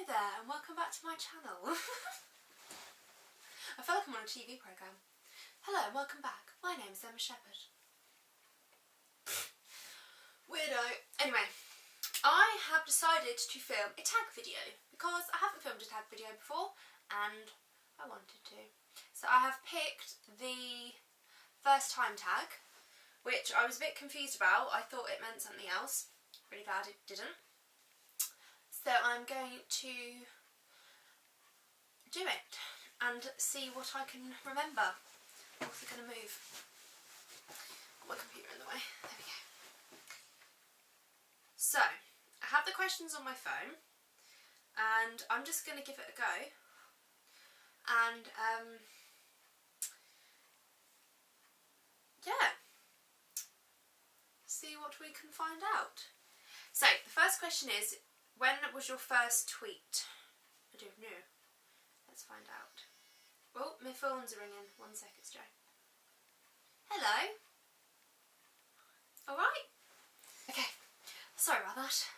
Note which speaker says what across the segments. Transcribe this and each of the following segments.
Speaker 1: there and welcome back to my channel. I feel like I'm on a TV programme. Hello and welcome back. My name is Emma Shepherd. Weirdo. Anyway, I have decided to film a tag video because I haven't filmed a tag video before and I wanted to. So I have picked the first time tag, which I was a bit confused about. I thought it meant something else. Really glad it didn't. So I'm going to do it and see what I can remember. I'm also going to move my computer in the way. There we go. So, I have the questions on my phone and I'm just going to give it a go and yeah, see what we can find out. So, the first question is, when was your first tweet? I don't know. Let's find out. Oh, my phone's ringing. 1 second, Joe. Hello? Alright? Okay. Sorry about that.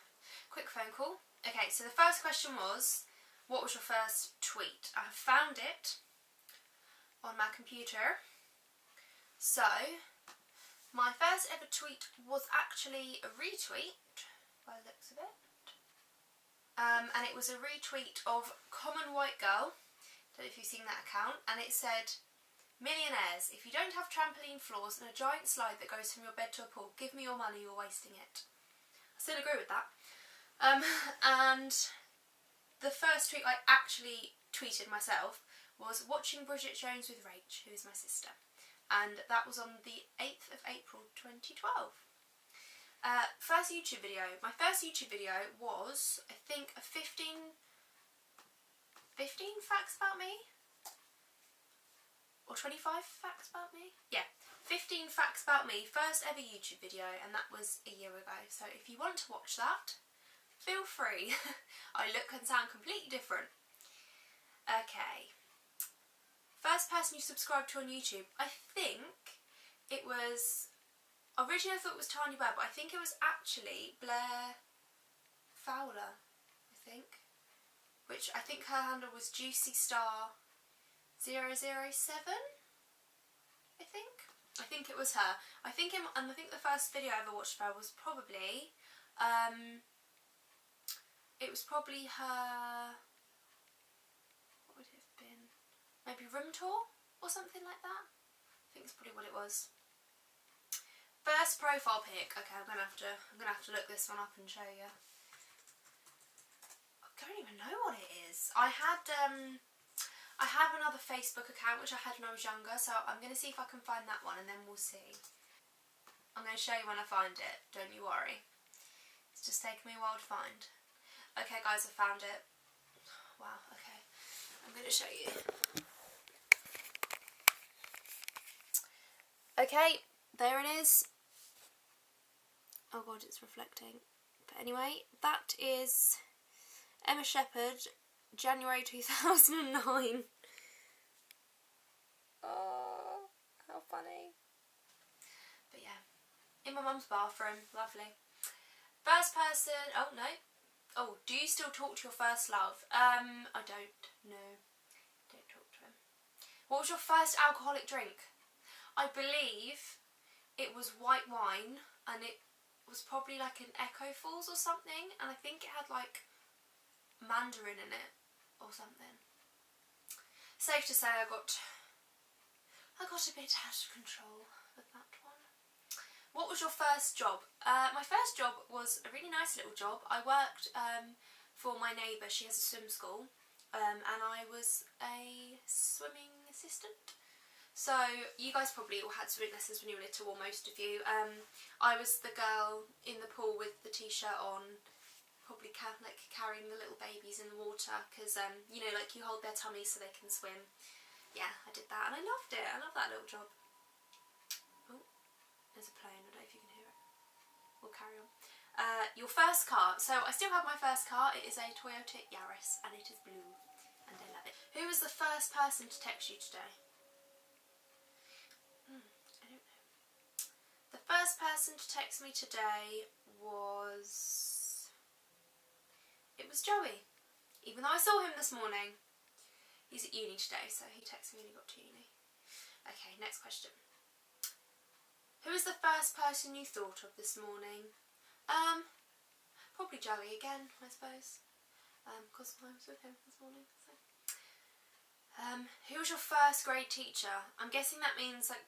Speaker 1: Quick phone call. Okay, so the first question was, what was your first tweet? I have found it on my computer. So, my first ever tweet was actually a retweet, by the looks of it. And it was a retweet of Common White Girl. Don't know if you've seen that account. And it said, "Millionaires, if you don't have trampoline floors and a giant slide that goes from your bed to a pool, give me your money, you're wasting it." I still agree with that. And the first tweet I actually tweeted myself was watching Bridget Jones with Rach, who is my sister. And that was on the 8th of April 2012. First YouTube video. My first YouTube video was, I think, a 15 facts about me? Or 25 facts about me? Yeah, 15 facts about me, first ever YouTube video, and that was a year ago. So if you want to watch that, feel free. I look and sound completely different. Okay. First person you subscribed to on YouTube. I think it was... Originally I thought it was Tiny Webb, but I think it was actually Blair Fowler, I think. Which I think her handle was Juicy Star 007, I think. I think it was her. I think the first video I ever watched of her was probably, it was probably her, what would it have been? Maybe Room Tour or something like that? I think it's probably what it was. First profile pic. Okay, I'm gonna have to look this one up and show you. I don't even know what it is. I have another Facebook account which I had when I was younger, so I'm gonna see if I can find that one and then we'll see. I'm gonna show you when I find it. Don't you worry. It's just taken me a while to find. Okay, guys, I found it. Wow. Okay, I'm gonna show you. Okay, there it is. Oh god, it's reflecting. But anyway, that is Emma Shepherd, January 2009. Oh, how funny. But yeah, in my mum's bathroom, lovely. First person, oh no. Oh, do you still talk to your first love? I don't, no. Don't talk to him. What was your first alcoholic drink? I believe it was white wine, and it was probably like an Echo Falls or something, and I think it had like mandarin in it or something. Safe to say I got a bit out of control with that one. What was your first job? My first job was a really nice little job. I worked for my neighbour. She has a swim school, and I was a swimming assistant. So, you guys probably all had swimming lessons when you were little, or most of you. I was the girl in the pool with the t-shirt on, probably like carrying the little babies in the water, because, you know, like you hold their tummies so they can swim. Yeah, I did that, and I loved it. I love that little job. Oh, there's a plane. I don't know if you can hear it. We'll carry on. Your first car. So, I still have my first car. It is a Toyota Yaris, and it is blue, and I love it. Who was the first person to text you today? I don't know. The first person to text me today was... It was Joey. Even though I saw him this morning. He's at uni today, so he texted me when he got to uni. Okay, next question. Who is the first person you thought of this morning? Probably Joey again, I suppose. Because I was with him this morning. So. Who was your first grade teacher? I'm guessing that means like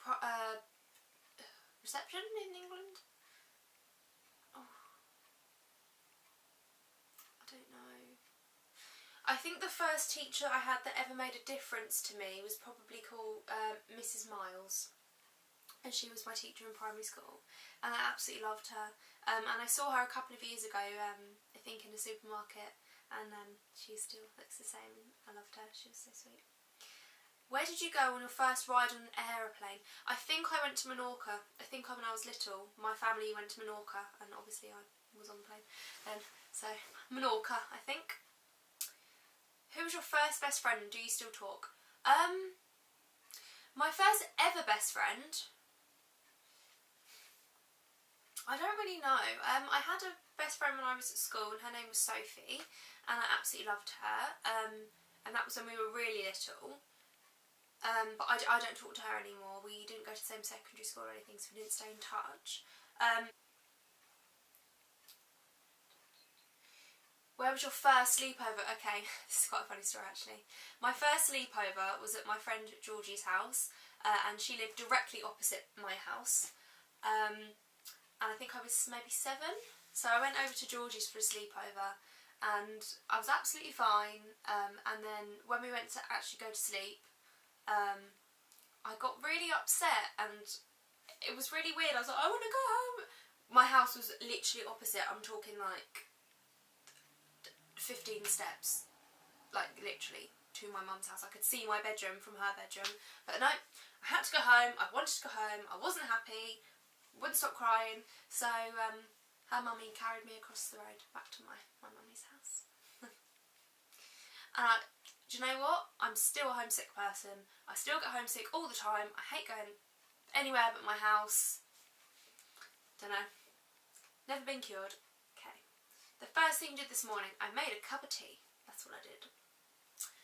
Speaker 1: reception in England? Oh. I don't know. I think the first teacher I had that ever made a difference to me was probably called Mrs. Miles. And she was my teacher in primary school. And I absolutely loved her. And I saw her a couple of years ago, I think in a supermarket. And she still looks the same. I loved her. She was so sweet. Where did you go on your first ride on an aeroplane? I think I went to Menorca. I think when I was little, my family went to Menorca, and obviously I was on the plane. So, Menorca, I think. Who was your first best friend, and do you still talk? My first ever best friend, I don't really know. I had a best friend when I was at school, and her name was Sophie, and I absolutely loved her. And that was when we were really little. But I don't talk to her anymore. We didn't go to the same secondary school or anything, so we didn't stay in touch. Where was your first sleepover? Okay, this is quite a funny story actually. My first sleepover was at my friend Georgie's house, and she lived directly opposite my house. And I think I was maybe 7, so I went over to Georgie's for a sleepover, and I was absolutely fine. And then when we went to actually go to sleep, I got really upset, and it was really weird. I was like, I want to go home. My house was literally opposite. I'm talking like 15 steps, like literally, to my mum's house. I could see my bedroom from her bedroom, but no, I had to go home. I wanted to go home. I wasn't happy, wouldn't stop crying, so her mummy carried me across the road back to my mummy's house. And do you know what? I'm still a homesick person. I still get homesick all the time. I hate going anywhere but my house. Don't know. Never been cured. Okay. The first thing you did this morning, I made a cup of tea. That's what I did.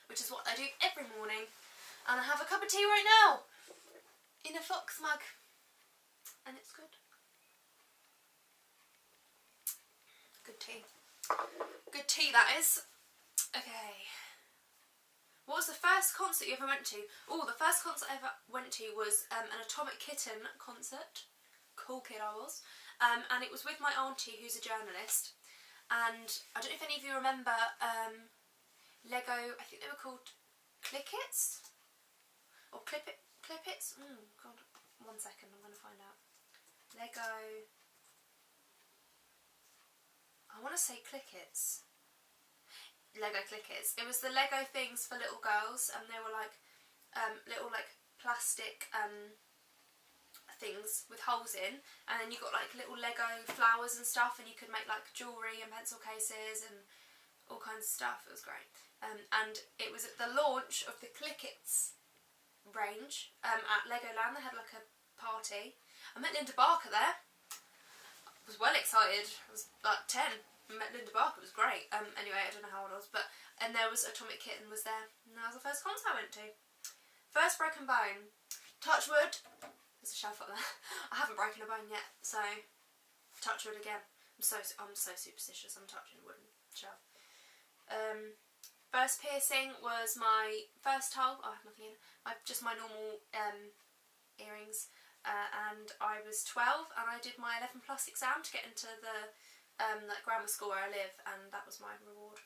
Speaker 1: Which is what I do every morning. And I have a cup of tea right now. In a Fox mug. And it's good. Good tea. Good tea, that is. Okay. What was the first concert you ever went to? Oh, the first concert I ever went to was an Atomic Kitten concert. Cool kid I was. And it was with my auntie, who's a journalist. And I don't know if any of you remember Lego, I think they were called Clickits? Or Clippits? God, 1 second, I'm going to find out. Lego, I want to say Clickits. Lego Clickits. It was the Lego things for little girls, and they were like little like plastic things with holes in, and then you got like little Lego flowers and stuff, and you could make like jewellery and pencil cases and all kinds of stuff. It was great. And it was at the launch of the Clickits range at Legoland. They had like a party. I met Linda Barker there. I was well excited. I was like 10. I met Linda Barker, it was great. Anyway, I don't know how old I was, and there was Atomic Kitten was there, and that was the first concert I went to. First broken bone. Touch wood. There's a shelf up there. I haven't broken a bone yet, so touch wood again. I'm so superstitious. I'm touching a wooden shelf. First piercing was my first hole. I have nothing in. Just my normal earrings, and I was 12, and I did my 11+ exam to get into the like grammar school where I live, and that was my reward.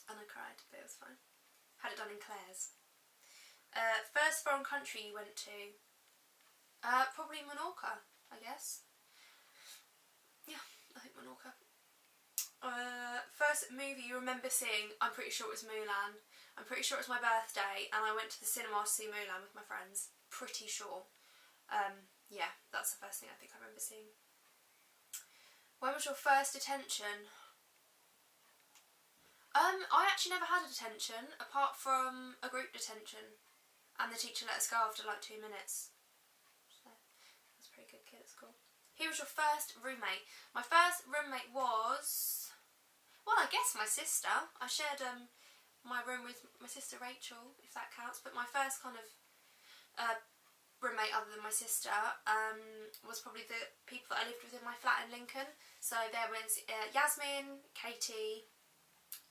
Speaker 1: And I cried, but it was fine. Had it done in Claire's. First foreign country you went to? Probably Menorca, I guess. Yeah, I think Menorca. First movie you remember seeing? I'm pretty sure it was Mulan. I'm pretty sure it was my birthday, and I went to the cinema to see Mulan with my friends. Pretty sure. Yeah, that's the first thing I think I remember seeing. When was your first detention? I actually never had a detention, apart from a group detention. And the teacher let us go after like 2 minutes. So, that's a pretty good kid at school. Who was your first roommate? My first roommate was Well, I guess my sister. I shared my room with my sister Rachel, if that counts. But my first kind of roommate other than my sister was probably the people that I lived with in my flat in Lincoln. So there was Yasmin, Katie,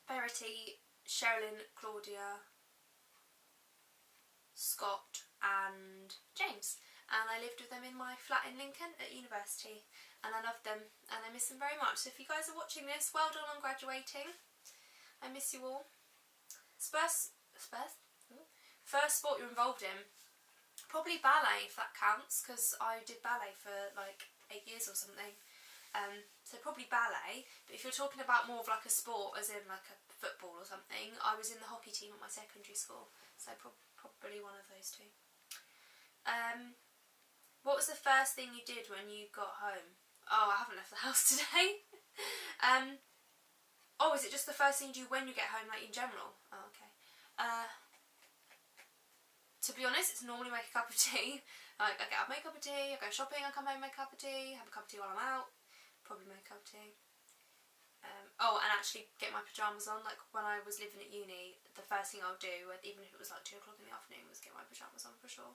Speaker 1: Verity, Sherilyn, Claudia, Scott and James, and I lived with them in my flat in Lincoln at university, and I loved them and I miss them very much. So if you guys are watching this, well done on graduating. I miss you all. First sport you're involved in? Probably ballet, if that counts, because I did ballet for like 8 years or something. So probably ballet, but if you're talking about more of like a sport, as in like a football or something, I was in the hockey team at my secondary school, so probably one of those two. What was the first thing you did when you got home? Oh, I haven't left the house today. Oh, is it just the first thing you do when you get home, like in general? Oh, okay. To be honest, it's normally make a cup of tea. Like, I get up, make a cup of tea, I go shopping, I come home, make a cup of tea, have a cup of tea while I'm out, probably make a cup of tea. Oh, and actually get my pyjamas on. Like, when I was living at uni, the first thing I would do, even if it was like 2 o'clock in the afternoon, was get my pyjamas on for sure.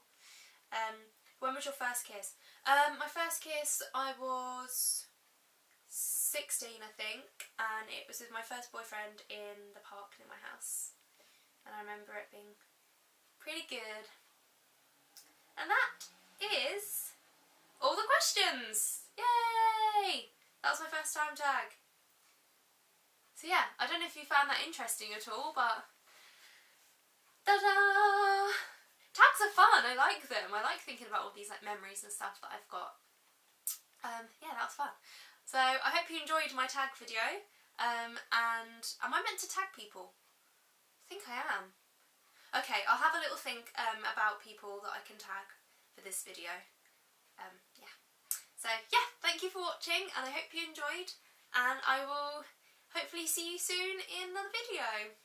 Speaker 1: When was your first kiss? My first kiss, I was 16, I think, and it was with my first boyfriend in the park near my house. And I remember it being pretty good. And that is all the questions. Yay! That was my first time tag. So yeah, I don't know if you found that interesting at all, but ta-da! Tags are fun, I like them. I like thinking about all these like memories and stuff that I've got. Yeah, that was fun. So I hope you enjoyed my tag video. And am I meant to tag people? I think I am. Okay, I'll have a little think about people that I can tag for this video. Yeah. So yeah, thank you for watching, and I hope you enjoyed, and I will hopefully see you soon in another video.